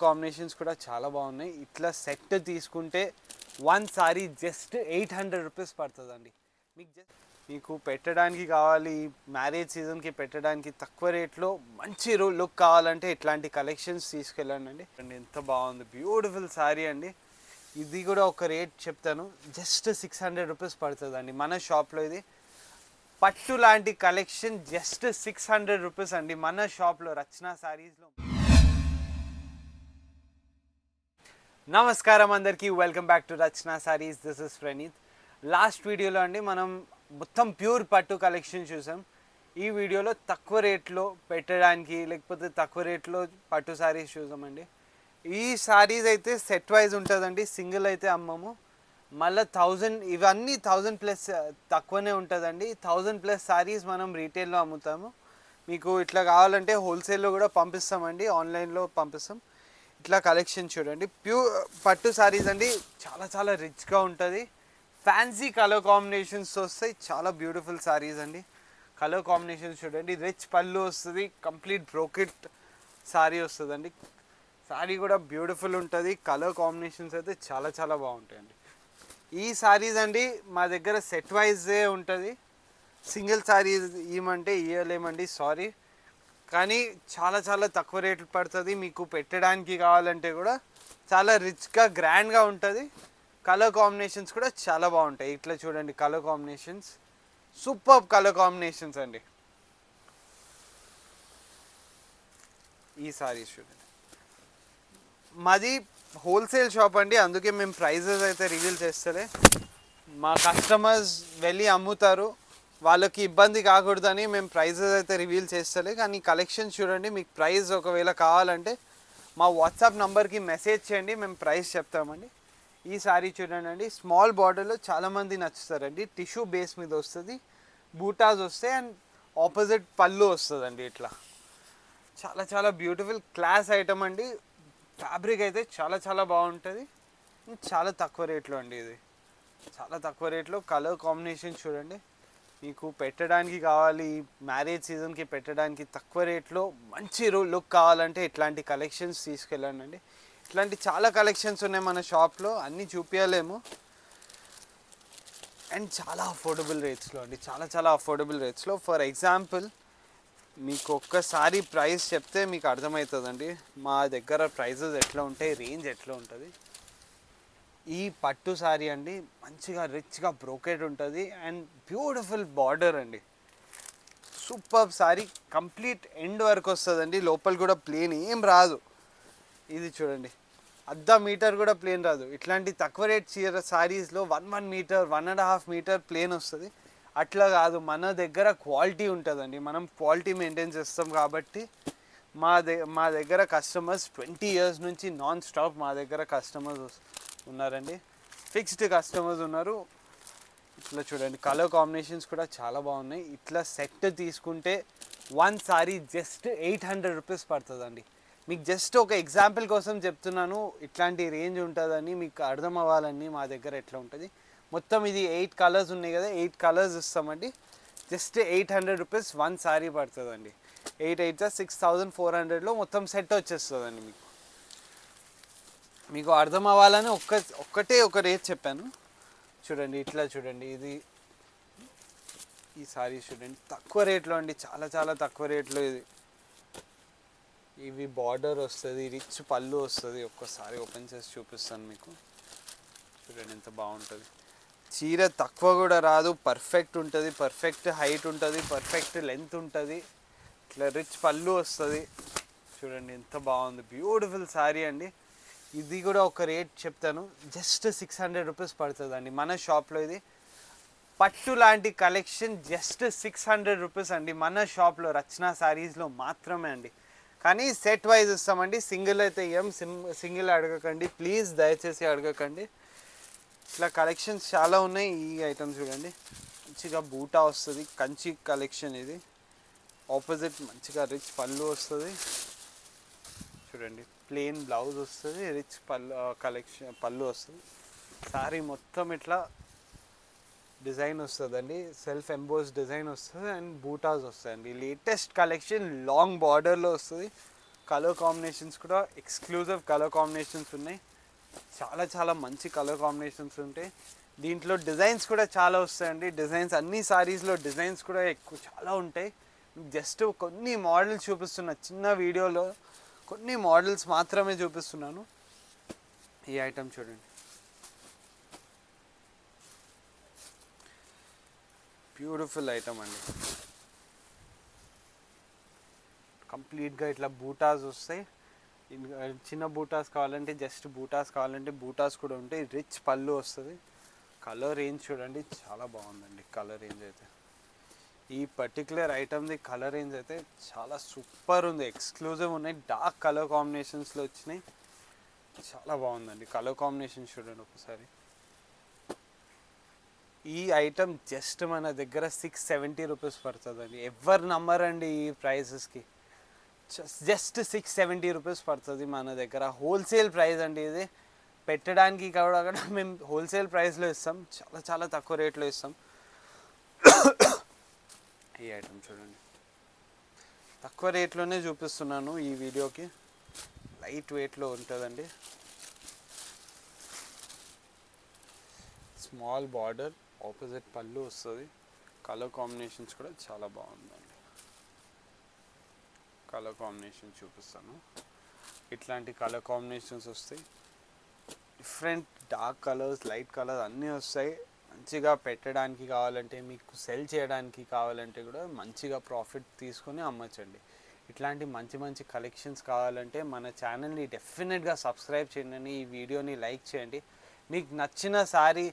Combinations కూడా చాలా బాగున్నాయి. ఇట్లా సెట్ తీసుకుంటే వన్ సారీ జస్ట్ 800 రూపీస్ పడుతుందండి. మీకు పెట్టడానికి కావాలి, మ్యారేజ్ సీజన్కి పెట్టడానికి తక్కువ రేట్లో మంచి లుక్ కావాలంటే ఇట్లాంటి కలెక్షన్స్ తీసుకెళ్ళండి. ఎంత బాగుంది, బ్యూటిఫుల్ శారీ అండి. ఇది కూడా ఒక రేట్ చెప్తాను, జస్ట్ 600 రూపీస్ పడుతుందండి మన షాప్లో. ఇది పట్టు లాంటి కలెక్షన్ జస్ట్ 600 రూపీస్ అండి మన షాప్లో, రచన శారీస్లో. నమస్కారం అందరికీ, welcome back to Rachana saris. This is Praneeth. Last వీడియోలో అండి మనం మొత్తం ప్యూర్ పట్టు కలెక్షన్ చూసాం. ఈ వీడియోలో తక్కువ రేట్లో పెట్టడానికి, లేకపోతే తక్కువ రేట్లో పట్టు శారీస్ చూసామండి. ఈ శారీస్ అయితే సెట్ వైజ్ ఉంటుందండి, సింగిల్ అయితే అమ్మము. మళ్ళీ 1000, ఇవన్నీ 1000 ప్లస్ తక్కువనే ఉంటుందండి. 1000 ప్లస్ శారీస్ మనం రీటైల్లో అమ్ముతాము. మీకు ఇట్లా కావాలంటే హోల్సేల్లో కూడా పంపిస్తామండి, ఆన్లైన్లో పంపిస్తాం. ఇట్లా కలెక్షన్ చూడండి, ప్యూర్ పట్టు శారీస్ అండి. చాలా చాలా రిచ్గా ఉంటుంది, ఫ్యాన్సీ కలర్ కాంబినేషన్స్ వస్తాయి. చాలా బ్యూటిఫుల్ శారీస్ అండి. కలర్ కాంబినేషన్స్ చూడండి, రిచ్ పళ్ళు వస్తుంది, కంప్లీట్ బ్రోకెట్ శారీ వస్తుందండి. శారీ కూడా బ్యూటిఫుల్ ఉంటుంది. కలర్ కాంబినేషన్స్ అయితే చాలా చాలా బాగుంటాయండి. ఈ శారీస్ అండి మా దగ్గర సెట్ వైజే ఉంటుంది. సింగిల్ శారీస్ ఇవ్వమంటే ఇవ్వలేమండి, సారీ. కానీ చాలా చాలా తక్కువ రేట్లు పడుతుంది. మీకు పెట్టడానికి కావాలంటే కూడా చాలా రిచ్గా, గ్రాండ్గా ఉంటుంది. కలర్ కాంబినేషన్స్ కూడా చాలా బాగుంటాయి. ఇట్లా చూడండి, colour combinations super colour combinations అండి. ఈ సారీస్ చూడండి, మాది హోల్సేల్ షాప్ అండి, అందుకే మేము ప్రైజెస్ అయితే రివీల్ చేస్తలే. మా కస్టమర్స్ వెళ్ళి అమ్ముతారు, వాళ్ళకి ఇబ్బంది కాకూడదని మేము ప్రైజెస్ అయితే రివీల్ చేస్తలే. కానీ కలెక్షన్స్ చూడండి, మీకు ప్రైస్ ఒకవేళ కావాలంటే మా వాట్సాప్ నంబర్కి మెసేజ్ చేయండి, మేము ప్రైస్ చెప్తామండి. ఈ శారీ చూడండి అండి, స్మాల్ బార్డర్లో చాలామంది నచ్చుతారండి. టిష్యూ బేస్ మీద వస్తుంది, బూటాస్ వస్తాయి, అండ్ ఆపోజిట్ పళ్ళు వస్తుందండి. ఇట్లా చాలా చాలా బ్యూటిఫుల్ క్లాస్ ఐటమ్ అండి. ఫ్యాబ్రిక్ అయితే చాలా చాలా బాగుంటుంది, చాలా తక్కువ రేట్లో అండి. ఇది చాలా తక్కువ రేట్లో. కలర్ కాంబినేషన్ చూడండి, మీకు పెట్టడానికి కావాలి, మ్యారేజ్ సీజన్కి పెట్టడానికి తక్కువ రేట్లో మంచి లుక్ కావాలంటే ఇట్లాంటి కలెక్షన్స్ తీసుకెళ్ళండి. ఇట్లాంటి చాలా కలెక్షన్స్ ఉన్నాయి మన షాప్లో, అన్నీ చూపించలేము. అండ్ చాలా అఫోర్డబుల్ రేట్స్లో అండి, చాలా చాలా అఫోర్డబుల్ రేట్స్లో. ఫర్ ఎగ్జాంపుల్ మీకు ఒక్కసారి ప్రైస్ చెప్తే మీకు అర్థమవుతుందండి మా దగ్గర ప్రైజెస్ ఎట్లా ఉంటాయి, రేంజ్ ఎట్లా ఉంటుంది. ఈ పట్టు శారీ అండి మంచిగా రిచ్గా బ్రోకెట్ ఉంటుంది, అండ్ బ్యూటిఫుల్ బార్డర్ అండి. సూపర్ శారీ, కంప్లీట్ ఎండ్ వరకు వస్తుందండి. లోపల కూడా ప్లేన్ ఏం రాదు. ఇది చూడండి, అర్ధ మీటర్ కూడా ప్లేన్ రాదు. ఇట్లాంటి తక్కువ రేట్ చీర శారీస్లో 1 మీటర్, 1.5 మీటర్ ప్లేన్ వస్తుంది. అట్లా కాదు, మన దగ్గర క్వాలిటీ ఉంటుందండి. మనం క్వాలిటీ మెయింటైన్ చేస్తాం కాబట్టి మా దగ్గర కస్టమర్స్ 20 ఇయర్స్ నుంచి నాన్ స్టాప్ మా దగ్గర కస్టమర్స్ ఉన్నారండి, ఫిక్స్డ్ కస్టమర్స్ ఉన్నారు. ఇట్లా చూడండి, కలర్ కాంబినేషన్స్ కూడా చాలా బాగున్నాయి. ఇట్లా సెట్ తీసుకుంటే వన్ సారీ జస్ట్ 800 రూపీస్ పడుతుందండి. మీకు జస్ట్ ఒక ఎగ్జాంపుల్ కోసం చెప్తున్నాను, ఇట్లాంటి రేంజ్ ఉంటుందని మీకు అర్థం అవ్వాలని మా దగ్గర ఎట్లా ఉంటుంది. మొత్తం ఇది 8 కలర్స్ ఉన్నాయి కదా, 8 కలర్స్ ఇస్తామండి. జస్ట్ 800 రూపీస్ వన్ సారీ పడుతుందండి. 8 8 6400లో మొత్తం సెట్ వచ్చేస్తుందండి. మీకు అర్థం అవ్వాలని ఒక్కటే ఒక రేట్ చెప్పాను. చూడండి, ఇట్లా చూడండి, ఇది ఈ సారీ చూడండి, తక్కువ రేట్లో అండి, చాలా చాలా తక్కువ రేట్లో. ఇవి బార్డర్ వస్తుంది, రిచ్ పళ్ళు వస్తుంది. ఒక్కసారి ఓపెన్ చేసి చూపిస్తాను మీకు. చూడండి ఎంత బాగుంటుంది. చీర తక్కువ కూడా రాదు, పర్ఫెక్ట్ ఉంటుంది, పర్ఫెక్ట్ హైట్ ఉంటుంది, పర్ఫెక్ట్ లెంత్ ఉంటుంది. ఇట్లా రిచ్ పళ్ళు వస్తుంది. చూడండి ఎంత బాగుంది, బ్యూటిఫుల్ శారీ అండి. ఇది కూడా ఒక రేట్ చెప్తాను, జస్ట్ 600 రూపీస్ పడుతుందండి మన షాప్లో. ఇది పట్టు లాంటి కలెక్షన్ జస్ట్ 600 రూపీస్ అండి మన షాప్లో, రచన శారీస్లో మాత్రమే అండి. కానీ సెట్ వైజ్ ఇస్తామండి, సింగిల్ అయితే ఏం సింగిల్ అడగకండి ప్లీజ్, దయచేసి అడగకండి. ఇట్లా కలెక్షన్స్ చాలా ఉన్నాయి. ఈ ఐటమ్ చూడండి, మంచిగా బూటా వస్తుంది, కంచి కలెక్షన్ ఇది. ఆపోజిట్ మంచిగా రిచ్ పళ్ళు వస్తుంది. చూడండి, ప్లెయిన్ బ్లౌజ్ వస్తుంది, రిచ్ పళ్ళు వస్తుంది. శారీ మొత్తం ఇట్లా డిజైన్ వస్తుందండి, సెల్ఫ్ ఎంబోస్ డిజైన్ వస్తుంది, అండ్ బూటాస్ వస్తాయండి. లేటెస్ట్ కలెక్షన్, లాంగ్ బార్డర్లో వస్తుంది. కలర్ కాంబినేషన్స్ కూడా ఎక్స్క్లూజివ్ కలర్ కాంబినేషన్స్ ఉన్నాయి. చాలా చాలా మంచి కలర్ కాంబినేషన్స్ ఉంటాయి. దీంట్లో డిజైన్స్ కూడా చాలా వస్తాయండి. డిజైన్స్ అన్ని సారీస్లో డిజైన్స్ కూడా ఎక్కువ చాలా ఉంటాయి. జస్ట్ కొన్ని మోడల్స్ చూపిస్తున్నా, చిన్న వీడియోలో కొన్ని మోడల్స్ మాత్రమే చూపిస్తున్నాను. ఈ ఐటమ్ చూడండి, బ్యూటిఫుల్ ఐటమ్ అండి. కంప్లీట్గా ఇట్లా బూటాస్ వస్తాయి. చిన్న బూటాస్ కావాలంటే జస్ట్ బూటాస్ కావాలంటే బూటాస్ కూడా ఉంటాయి. రిచ్ పళ్ళు వస్తుంది. కలర్ రేంజ్ చూడండి, చాలా బాగుందండి. కలర్ రేంజ్ అయితే ఈ పర్టికులర్ ఐటమ్ది కలర్ రేంజ్ అయితే చాలా సూపర్ ఉంది. ఎక్స్క్లూజివ్ ఉన్నాయి. డార్క్ కలర్ కాంబినేషన్స్లో వచ్చినాయి. చాలా బాగుందండి. కలర్ కాంబినేషన్ చూడండి ఒకసారి. ఈ ఐటమ్ జస్ట్ మన దగ్గర 670 రూపీస్ పడుతుందండి. ఎవరు నమ్మరండి ఈ ప్రైజెస్కి. జస్ట్ 670 రూపీస్ పడుతుంది మన దగ్గర. హోల్సేల్ ప్రైస్ అండి ఇది. పెట్టడానికి కూడా మేము హోల్సేల్ ప్రైస్లో ఇస్తాం. చాలా చాలా తక్కువ రేట్లో ఇస్తాం. ఈ ఐటమ్ చూడండి, తక్కువ రేట్లోనే చూపిస్తున్నాను ఈ వీడియోకి. లైట్ వెయిట్లో ఉంటుందండి. స్మాల్ బార్డర్, ఆపోజిట్ పళ్ళు వస్తుంది. కలర్ కాంబినేషన్స్ కూడా చాలా బాగుందండి. కలర్ కాంబినేషన్ చూపిస్తాను. ఇట్లాంటి కలర్ కాంబినేషన్స్ వస్తాయి. Different dark colours, light colours అన్నీ వస్తాయి. మంచిగా పెట్టడానికి కావాలంటే, మీకు సెల్ చేయడానికి కావాలంటే కూడా మంచిగా ప్రాఫిట్ తీసుకొని అమ్మచ్చండి. ఇట్లాంటి మంచి మంచి కలెక్షన్స్ కావాలంటే మన ఛానల్ని డెఫినెట్గా సబ్స్క్రైబ్ చేయండి. ఈ వీడియోని లైక్ చేయండి. మీకు నచ్చిన సారీ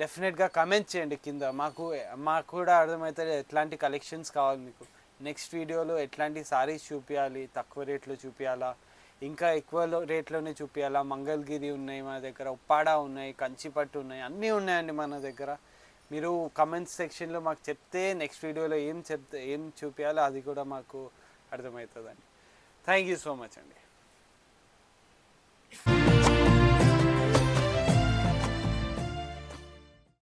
డెఫినెట్గా కమెంట్ చేయండి కింద. మాకు కూడా అర్థమవుతుంది ఎట్లాంటి కలెక్షన్స్ కావాలి మీకు. నెక్స్ట్ వీడియోలో ఎట్లాంటి సారీస్ చూపించాలి, తక్కువ రేట్లో చూపించాలా, ఇంకా ఎక్కువ రేట్లోనే చూపించాలా. మంగళగిరి ఉన్నాయి మన దగ్గర, ఉప్పాడ ఉన్నాయి, కంచిపట్టు ఉన్నాయి, అన్నీ ఉన్నాయండి మన దగ్గర. మీరు కమెంట్స్ సెక్షన్లో మాకు చెప్తే నెక్స్ట్ వీడియోలో ఏం చూపించాలో అది కూడా మాకు అర్థమవుతుందండి. థ్యాంక్ యూ సో మచ్ అండి.